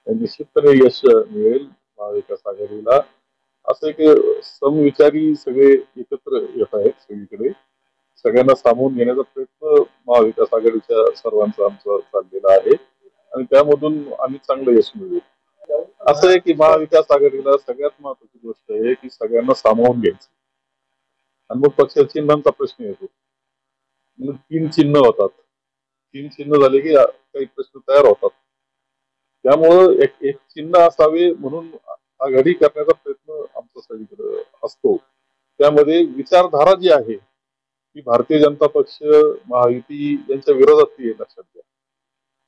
निश्चितपणे यश मिळेल महाविकास आघाडीला. असं एक समविचारी सगळे एकत्र येत आहेत सगळीकडे. सगळ्यांना सामावून घेण्याचा प्रयत्न महाविकास आघाडीच्या सर्वांचा आमचा चाललेला आहे आणि त्यामधून आम्ही चांगलं यश मिळवू. असं आहे की महाविकास आघाडीला सगळ्यात महत्वाची गोष्ट आहे की सगळ्यांना सामावून घ्यायचं आणि मग पक्ष चिन्हांचा प्रश्न येतो. मग 3 चिन्ह होतात. 3 चिन्ह झाले की काही प्रश्न तयार होतात. त्यामुळं एक चिन्ह असावे म्हणून आघाडी करण्याचा प्रयत्न आमचा सगळीकडे असतो. त्यामध्ये विचारधारा जी आहे ती भारतीय जनता पक्ष, महायुती यांच्या विरोधातली आहे लक्षात घ्या.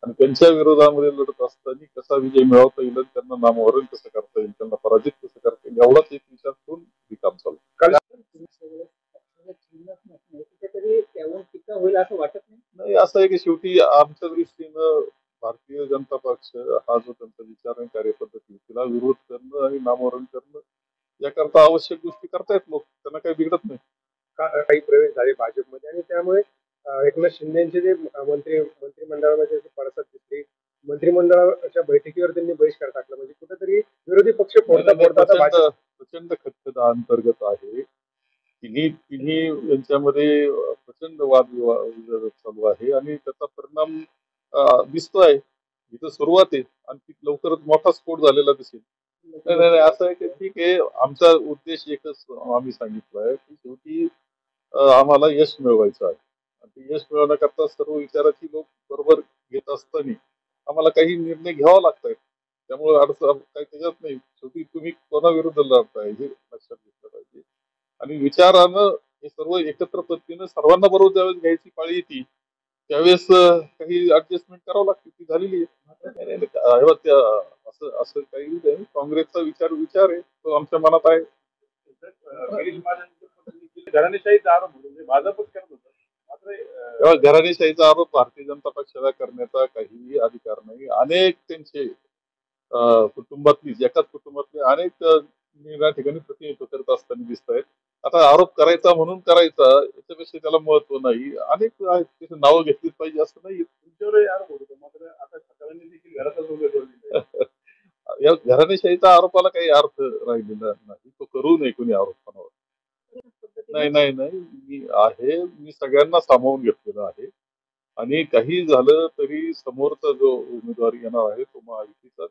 आणि त्यांच्या विरोधामध्ये लढत असताना कसा विजय मिळवता येईल, त्यांना नामोहरण कसं करता येईल, त्यांना पराजित कसं करता येईल एवढाच एक विचार करून हे काम चालू. होईल असं वाटत नाही. असं आहे की शेवटी आमच्या दृष्टीनं भारतीय जनता पक्ष हा जो त्यांचा विचार आणि कार्यपद्धती तिला विरोध करणं आणि नामोहरण करणं याकरता आवश्यक गोष्टी करतायत लोक, त्यांना काही बिघडत नाही. काही प्रवेश झाले भाजपमध्ये आणि त्यामुळे एकनाथ शिंदेचे जे मंत्रिमंडळामध्ये पडसाद दिसले, मंत्रिमंडळाच्या बैठकीवर त्यांनी बहिष्कार टाकला, म्हणजे कुठेतरी विरोधी पक्ष प्रचंड खटखटा अंतर्गत आहे. तिन्ही तिन्ही यांच्यामध्ये प्रचंड वादविवाद चालू आहे आणि त्याचा परिणाम दिसतोय. इथं सुरुवात आहे आणि लवकरच मोठा स्फोट झालेला दिसेल. नाही नाही असं आहे की ठीक आहे, आमचा उद्देश एकच आम्ही सांगितलंय की शेवटी आम्हाला यश मिळवायचं आहे. आणि यश मिळवण्याकरता सर्व विचाराची लोक बरोबर घेत असताना आम्हाला काही निर्णय घ्यावा लागतात. त्यामुळे अडचण काही त्याच्यात नाही. शेवटी तुम्ही कोणाविरुद्ध लढताय हे लक्षात घेतलं पाहिजे. आणि विचारानं हे सर्व एकत्र पद्धतीनं सर्वांना बरोबर ज्यावेळेस घ्यायची पाळी येते त्यावेळेस काही ऍडजस्टमेंट करावं लागते, ती झालेली आहे. असं असं काही नाही. काँग्रेसचा विचार आहे, तो आमच्या मनात आहे. घराणेशाहीचा आरोप म्हणजे भाजपच करत होतं. मात्र घराणेशाहीचा आरोप भारतीय जनता पक्षाला करण्याचा काहीही अधिकार नाही. अनेक त्यांचे कुटुंबातली एकाच कुटुंबातले अनेक या ठिकाणी प्रतिनिधित्व करत असताना दिसत आहेत. आता आरोप करायचा म्हणून करायचा याच्यापेक्षा त्याला महत्व नाही. अनेक आहेत त्याची नावं घेतलीच पाहिजे असं नाही. तुमच्यावर आरोप होतो मात्र आता सगळ्यांनी देखील घरातच उमेदवार या घराणेशाहीचा आरोपाला काही अर्थ राहिलेला नाही. तो करू नये कोणी आरोप. नाही नाही नाही मी सगळ्यांना सामावून घेतलेलं आहे आणि काही झालं तरी समोरचा जो उमेदवार येणार आहे तो महायुतीचा